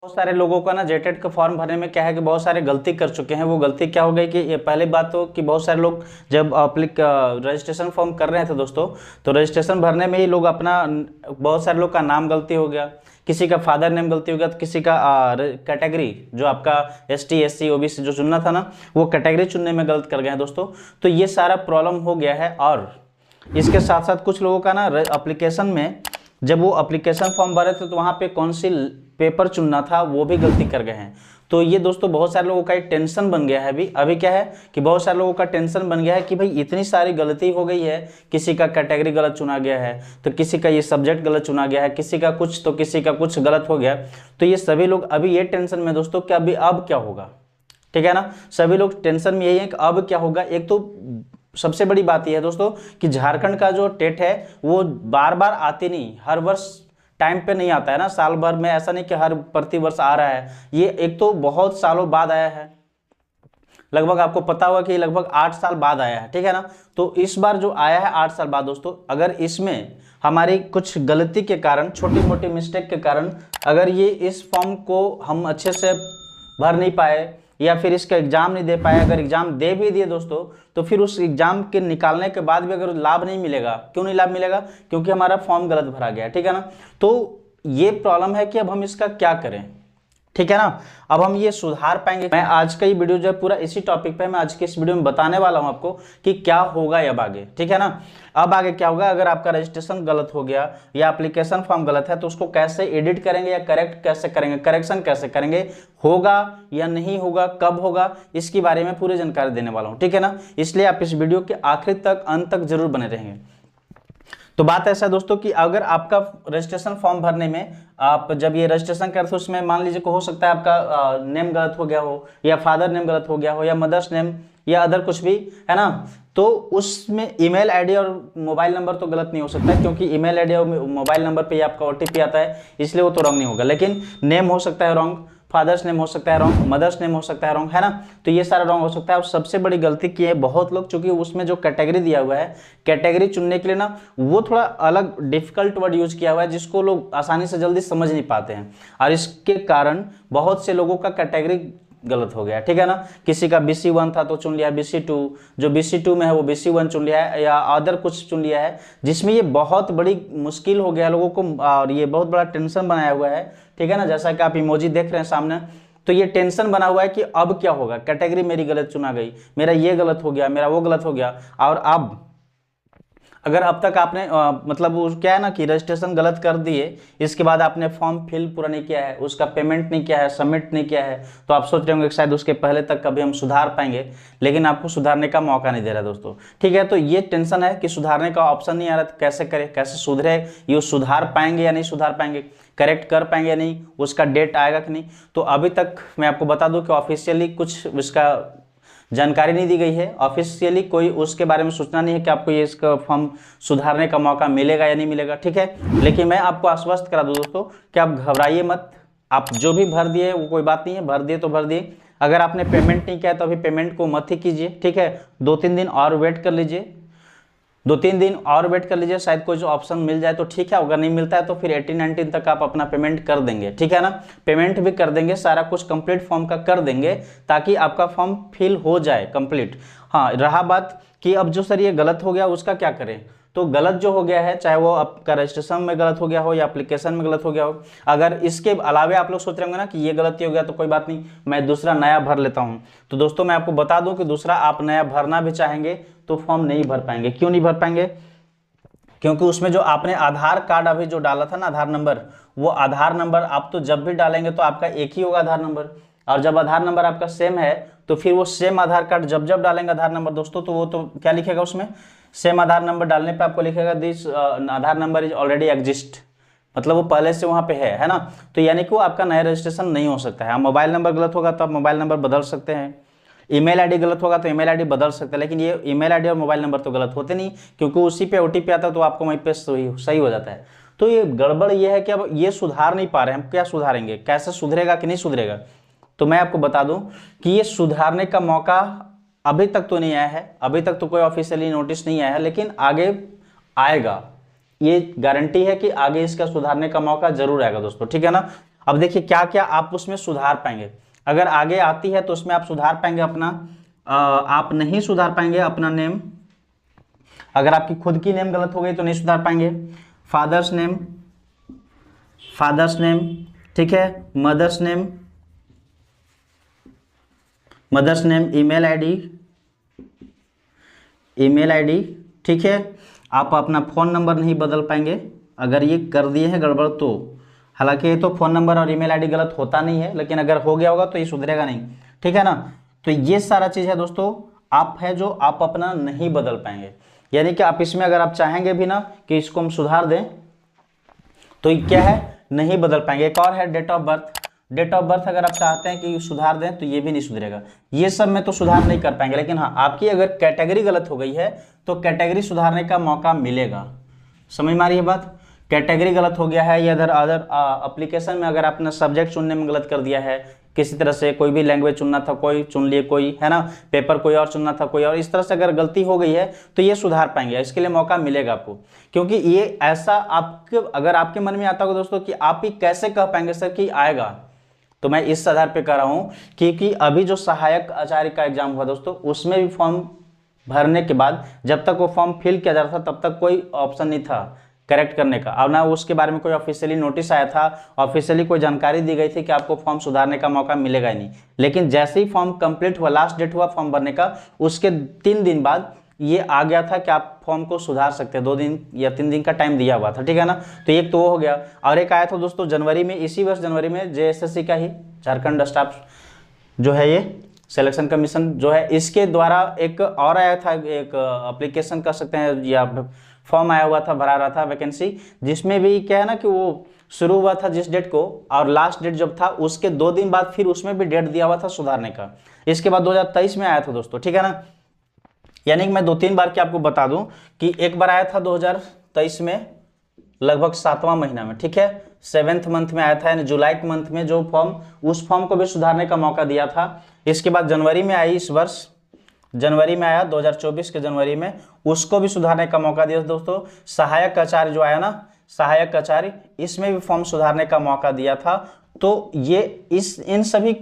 बहुत सारे लोगों का ना जेटेट का फॉर्म भरने में क्या है कि बहुत सारे गलती कर चुके हैं। वो गलती क्या हो गई कि ये पहले बात तो कि बहुत सारे लोग जब रजिस्ट्रेशन फॉर्म कर रहे थे दोस्तों, तो रजिस्ट्रेशन भरने में ही लोग अपना बहुत सारे लोग का नाम गलती हो गया, किसी का फादर नेम गलती हो गया, तो किसी का कैटेगरी जो आपका ST SC OBC जो चुनना था ना, वो कैटेगरी चुनने में गलत कर गए हैं दोस्तों। तो ये सारा प्रॉब्लम हो गया है। और इसके साथ साथ कुछ लोगों का ना एप्लीकेशन में जब वो एप्लीकेशन फॉर्म भरे थे तो वहाँ पे कौन सी पेपर चुनना था वो भी गलती कर गए हैं। तो ये दोस्तों बहुत सारे लोगों का एक टेंशन बन गया है। अभी क्या है कि बहुत सारे लोगों का टेंशन बन गया है कि भाई इतनी सारी गलती हो गई है, किसी का कैटेगरी गलत चुना गया है, तो किसी का ये सब्जेक्ट गलत चुना गया है, किसी का कुछ तो किसी का कुछ गलत हो गया। तो ये सभी लोग अभी ये टेंशन में दोस्तों कि अभी अब क्या होगा, ठीक है ना। सभी लोग टेंशन में यही है कि अब क्या होगा। एक तो सबसे बड़ी बात यह है दोस्तों कि झारखंड का जो टेट है वो बार बार आती नहीं, हर वर्ष टाइम पे नहीं आता है ना, साल भर में ऐसा नहीं कि हर प्रति वर्ष आ रहा है। ये एक तो बहुत सालों बाद आया है, लगभग आपको पता होगा कि लगभग 8 साल बाद आया है, ठीक है ना। तो इस बार जो आया है 8 साल बाद दोस्तों, अगर इसमें हमारी कुछ गलती के कारण, छोटी मोटी मिस्टेक के कारण अगर ये इस फॉर्म को हम अच्छे से भर नहीं पाए या फिर इसका एग्जाम नहीं दे पाए, अगर एग्जाम दे भी दिए दोस्तों तो फिर उस एग्जाम के निकालने के बाद भी अगर लाभ नहीं मिलेगा, क्यों नहीं लाभ मिलेगा, क्योंकि हमारा फॉर्म गलत भरा गया, ठीक है ना। तो ये प्रॉब्लम है कि अब हम इसका क्या करें, ठीक है ना। अब हम ये सुधार पाएंगे। मैं आज का ये वीडियो जो है पूरा इसी टॉपिक पे मैं आज के इस वीडियो में बताने वाला हूं आपको कि क्या होगा अब आगे, ठीक है ना। अब आगे क्या होगा अगर आपका रजिस्ट्रेशन गलत हो गया या एप्लीकेशन फॉर्म गलत है तो उसको कैसे एडिट करेंगे या करेक्ट कैसे करेंगे, करेक्शन कैसे करेंगे, होगा या नहीं होगा, कब होगा, इसके बारे में पूरी जानकारी देने वाला हूं, ठीक है ना। इसलिए आप इस वीडियो के आखिर तक, अंत तक जरूर बने रहेंगे। तो बात ऐसा है दोस्तों कि अगर आपका रजिस्ट्रेशन फॉर्म भरने में आप जब ये रजिस्ट्रेशन करते हो उसमें मान लीजिए को हो सकता है आपका नेम गलत हो गया हो या फादर नेम गलत हो गया हो या मदर्स नेम या अदर कुछ भी, है ना। तो उसमें ईमेल आईडी और मोबाइल नंबर तो गलत नहीं हो सकता है, क्योंकि ईमेल आईडी और मोबाइल नंबर पे आपका OTP आता है, इसलिए वो तो रॉन्ग नहीं होगा। लेकिन नेम हो सकता है रॉन्ग, फादर्स नेम हो सकता है रॉन्ग, मदर्स नेम हो सकता है रॉन्ग, है ना। तो ये सारा रॉन्ग हो सकता है। और सबसे बड़ी गलती की है बहुत लोग, चूंकि उसमें जो कैटेगरी दिया हुआ है, कैटेगरी चुनने के लिए ना वो थोड़ा अलग डिफिकल्ट वर्ड यूज किया हुआ है जिसको लोग आसानी से जल्दी समझ नहीं पाते हैं, और इसके कारण बहुत से लोगों का कैटेगरी गलत हो गया, ठीक है ना। किसी का BC1 था तो चुन लिया BC2, जो BC2 में है वो BC1 चुन लिया है या अदर कुछ चुन लिया है, जिसमें ये बहुत बड़ी मुश्किल हो गया लोगों को और ये बहुत बड़ा टेंशन बनाया हुआ है, ठीक है ना। जैसा कि आप इमोजी देख रहे हैं सामने, तो ये टेंशन बना हुआ है कि अब क्या होगा, कैटेगरी मेरी गलत चुना गई, मेरा ये गलत हो गया, मेरा वो गलत हो गया। और अब अगर अब तक आपने मतलब वो क्या है ना कि रजिस्ट्रेशन गलत कर दिए, इसके बाद आपने फॉर्म फिल पूरा नहीं किया है, उसका पेमेंट नहीं किया है, सबमिट नहीं किया है, तो आप सोच रहे होंगे कि शायद उसके पहले तक कभी हम सुधार पाएंगे, लेकिन आपको सुधारने का मौका नहीं दे रहा दोस्तों, ठीक है। तो ये टेंशन है कि सुधारने का ऑप्शन नहीं आ रहा, तो कैसे करें, कैसे सुधरे, ये सुधार पाएंगे या नहीं सुधार पाएंगे, करेक्ट कर पाएंगे या नहीं, उसका डेट आएगा कि नहीं। तो अभी तक मैं आपको बता दूं कि ऑफिशियली कुछ इसका जानकारी नहीं दी गई है, ऑफिशियली कोई उसके बारे में सूचना नहीं है कि आपको ये इसका फॉर्म सुधारने का मौका मिलेगा या नहीं मिलेगा, ठीक है। लेकिन मैं आपको आश्वस्त करा दूं दोस्तों कि आप घबराइए मत, आप जो भी भर दिए वो कोई बात नहीं है, भर दिए तो भर दिए। अगर आपने पेमेंट नहीं किया तो अभी पेमेंट को मत ही कीजिए, ठीक है। 2-3 दिन और वेट कर लीजिए, 2-3 दिन और वेट कर लीजिए, शायद कोई जो ऑप्शन मिल जाए तो ठीक है, अगर नहीं मिलता है तो फिर 18-19 तक आप अपना पेमेंट कर देंगे, ठीक है ना। पेमेंट भी कर देंगे, सारा कुछ कंप्लीट फॉर्म का कर देंगे ताकि आपका फॉर्म फिल हो जाए कंप्लीट। हाँ, रहा बात कि अब जो सर ये गलत हो गया उसका क्या करें, तो गलत जो हो गया है, चाहे वो आपका रजिस्ट्रेशन में गलत हो गया हो या एप्लीकेशन में गलत हो गया हो, अगर इसके अलावे आप लोग सोच रहे होंगे ना कि ये गलती हो गया तो कोई बात नहीं, मैं दूसरा नया भर लेता हूं, तो दोस्तों मैं आपको बता दूं कि दूसरा आप नया भरना भी चाहेंगे तो फॉर्म नहीं भर पाएंगे। क्यों नहीं भर पाएंगे, क्योंकि उसमें जो आपने आधार कार्ड अभी जो डाला था ना, आधार नंबर, वो आधार नंबर आप तो जब भी डालेंगे तो आपका एक ही होगा आधार नंबर, और जब आधार नंबर आपका सेम है तो फिर वो सेम आधार कार्ड जब जब डालेंगे आधार नंबर दोस्तों, तो वो तो क्या लिखेगा उसमें, सेम आधार नंबर डालने पे आपको लिखेगा this Aadhaar number is already exist, मतलब वो पहले से वहां पे है ना। तो यानी कि वो आपका नया रजिस्ट्रेशन नहीं हो सकता है। मोबाइल नंबर गलत होगा तो आप मोबाइल नंबर बदल सकते हैं, ईमेल आईडी गलत होगा तो ईमेल आईडी बदल सकते हैं, लेकिन ये ईमेल आईडी और मोबाइल नंबर तो गलत होते नहीं, क्योंकि उसी पे OTP आता है तो आपको वहीं पे सही हो जाता है। तो ये गड़बड़ ये है कि अब ये सुधार नहीं पा रहे, हम क्या सुधारेंगे, कैसे सुधरेगा कि नहीं सुधरेगा। तो मैं आपको बता दूं कि ये सुधारने का मौका अभी तक तो नहीं आया है, अभी तक तो कोई ऑफिशियली नोटिस नहीं आया है, लेकिन आगे आएगा, ये गारंटी है कि आगे इसका सुधारने का मौका जरूर आएगा दोस्तों, ठीक है ना। अब देखिए क्या क्या आप उसमें सुधार पाएंगे। अगर आगे आती है तो उसमें आप सुधार पाएंगे अपना, आप नहीं सुधार पाएंगे अपना नेम। अगर आपकी खुद की नेम गलत हो गई तो नहीं सुधार पाएंगे। फादर्स नेम, फादर्स नेम, ठीक है। Mother's name, mother's name. Email ID, email ID, ठीक है। आप अपना फ़ोन नंबर नहीं बदल पाएंगे अगर ये कर दिए हैं गड़बड़ तो। हालांकि ये तो फ़ोन नंबर और ईमेल आईडी गलत होता नहीं है, लेकिन अगर हो गया होगा तो ये सुधरेगा नहीं, ठीक है ना। तो ये सारा चीज़ है दोस्तों, आप है जो आप अपना नहीं बदल पाएंगे। यानी कि आप इसमें अगर आप चाहेंगे भी ना कि इसको हम सुधार दें तो ये क्या है, नहीं बदल पाएंगे। एक और है date of birth. Date of birth अगर आप चाहते हैं कि सुधार दें तो ये भी नहीं सुधरेगा। ये सब में तो सुधार नहीं कर पाएंगे, लेकिन हाँ आपकी अगर कैटेगरी गलत हो गई है तो कैटेगरी सुधारने का मौका मिलेगा। समझ में आ रही है बात। कैटेगरी गलत हो गया है या इधर अदर एप्लीकेशन में अगर आपने सब्जेक्ट चुनने में गलत कर दिया है, किसी तरह से कोई भी लैंग्वेज चुनना था कोई चुन लिए कोई, है ना, पेपर कोई और चुनना था कोई और, इस तरह से अगर गलती हो गई है तो ये सुधार पाएंगे। इसके लिए मौका मिलेगा आपको, क्योंकि ये ऐसा आपके अगर आपके मन में आता होगा दोस्तों कि आप ही कैसे कह पाएंगे सर कि आएगा, तो मैं इस आधार पे कह रहा हूँ क्योंकि अभी जो सहायक आचार्य का एग्जाम हुआ दोस्तों, उसमें भी फॉर्म भरने के बाद जब तक वो फॉर्म फिल किया जा रहा था तब तक कोई ऑप्शन नहीं था करेक्ट करने का, और ना उसके बारे में कोई ऑफिशियली नोटिस आया था, ऑफिशियली कोई जानकारी दी गई थी कि आपको फॉर्म सुधारने का मौका मिलेगा ही नहीं। लेकिन जैसे ही फॉर्म कंप्लीट हुआ, लास्ट डेट हुआ फॉर्म भरने का, उसके 3 दिन बाद ये आ गया था कि आप फॉर्म को सुधार सकते हैं। 2 दिन या 3 दिन का टाइम दिया हुआ था, ठीक है ना। तो एक तो वो हो गया, और एक आया था दोस्तों जनवरी में, इसी वर्ष जनवरी में JSSC का ही, झारखंड स्टाफ जो है ये सिलेक्शन कमीशन जो है, इसके द्वारा एक और आया था, एक एप्लीकेशन कर सकते हैं या फॉर्म आया हुआ था, भरा रहा था वैकेंसी, जिसमें भी क्या है ना कि वो शुरू हुआ था जिस डेट को, और लास्ट डेट जब था उसके 2 दिन बाद फिर उसमें भी डेट दिया हुआ था सुधारने का। इसके बाद 2023 में आया था दोस्तों, ठीक है ना। यानी कि मैं 2-3 बार की आपको बता दूं कि एक बार आया था 2023 में लगभग 7वां महीना में, ठीक है, 7th मंथ में आया था, यानी जुलाई के मंथ में जो फॉर्म, उस फॉर्म को भी सुधारने का मौका दिया था। इसके बाद जनवरी में आई, इस वर्ष जनवरी में आया 2024 के जनवरी में, उसको भी सुधारने का मौका दिया दोस्तों। सहायक आचार्य जो आया ना, सहायक आचार्य, इसमें भी फॉर्म सुधारने का मौका दिया था। तो ये इन सभी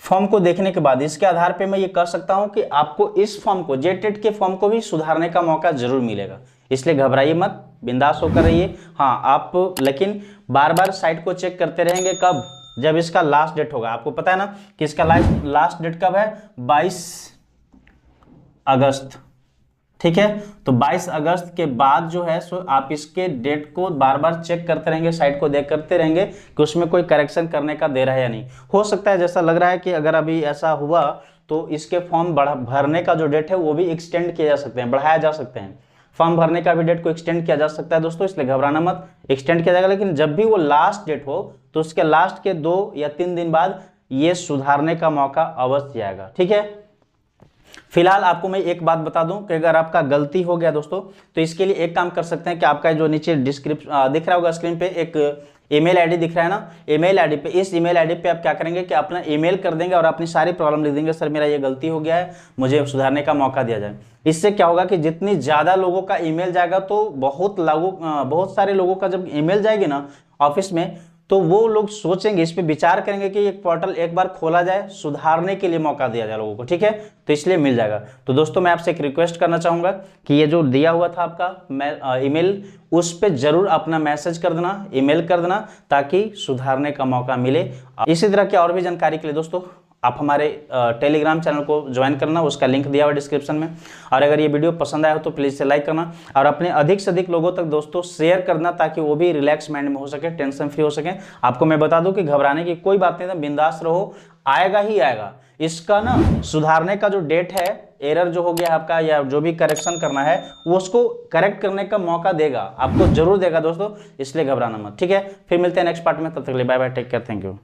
फॉर्म को देखने के बाद इसके आधार पे मैं ये कह सकता हूं कि आपको इस फॉर्म को, जेटेट के फॉर्म को भी सुधारने का मौका जरूर मिलेगा। इसलिए घबराइए मत, बिंदास होकर रहिए। हाँ आप लेकिन बार बार साइट को चेक करते रहेंगे, कब, जब इसका लास्ट डेट होगा। आपको पता है ना कि इसका लास्ट डेट कब है, 22 अगस्त, ठीक है। तो 22 अगस्त के बाद जो है सो आप इसके डेट को बार बार चेक करते रहेंगे, साइट को देख करते रहेंगे कि उसमें कोई करेक्शन करने का दे रहा है या नहीं। हो सकता है जैसा लग रहा है कि अगर अभी ऐसा हुआ तो इसके फॉर्म भरने का जो डेट है वो भी एक्सटेंड किए जा सकते हैं, बढ़ाया जा सकते हैं। फॉर्म भरने का भी डेट को एक्सटेंड किया जा सकता है दोस्तों, इसलिए घबराना मत, एक्सटेंड किया जाएगा। लेकिन जब भी वो लास्ट डेट हो तो उसके लास्ट के 2 या 3 दिन बाद ये सुधारने का मौका अवश्य आएगा, ठीक है। फिलहाल आपको मैं एक बात बता दूं कि अगर आपका गलती हो गया दोस्तों, तो इसके लिए एक काम कर सकते हैं कि आपका जो नीचे डिस्क्रिप्शन दिख रहा होगा स्क्रीन पे, एक ईमेल आईडी दिख रहा है ना, ईमेल आईडी पे, इस ईमेल आईडी पे आप क्या करेंगे कि अपना ईमेल कर देंगे और अपनी सारी प्रॉब्लम लिख देंगे, सर मेरा ये गलती हो गया है, मुझे सुधारने का मौका दिया जाए। इससे क्या होगा कि जितनी ज़्यादा लोगों का ईमेल जाएगा तो बहुत सारे लोगों का जब ईमेल जाएगी ना ऑफिस में, तो वो लोग सोचेंगे, इस पे विचार करेंगे कि एक पोर्टल एक बार खोला जाए, सुधारने के लिए मौका दिया जाए लोगों को, ठीक है। तो इसलिए मिल जाएगा। तो दोस्तों मैं आपसे एक रिक्वेस्ट करना चाहूँगा कि ये जो दिया हुआ था आपका ईमेल, उस पर जरूर अपना मैसेज कर देना, ईमेल कर देना, ताकि सुधारने का मौका मिले। इसी तरह की और भी जानकारी के लिए दोस्तों आप हमारे टेलीग्राम चैनल को ज्वाइन करना, उसका लिंक दिया हुआ डिस्क्रिप्शन में। और अगर ये वीडियो पसंद आया हो तो प्लीज़ से लाइक करना और अपने अधिक से अधिक लोगों तक दोस्तों शेयर करना, ताकि वो भी रिलैक्स माइंड में हो सके, टेंशन फ्री हो सके। आपको मैं बता दूं कि घबराने की कोई बात नहीं है, बिंदास रहो, आएगा ही आएगा। इसका ना सुधारने का जो डेट है, एरर जो हो गया आपका या जो भी करेक्शन करना है, वो उसको करेक्ट करने का मौका देगा, आपको जरूर देगा दोस्तों, इसलिए घबराना मत, ठीक है। फिर मिलते हैं नेक्स्ट पार्ट में, तब तक के लिए bye bye, take care, thank you.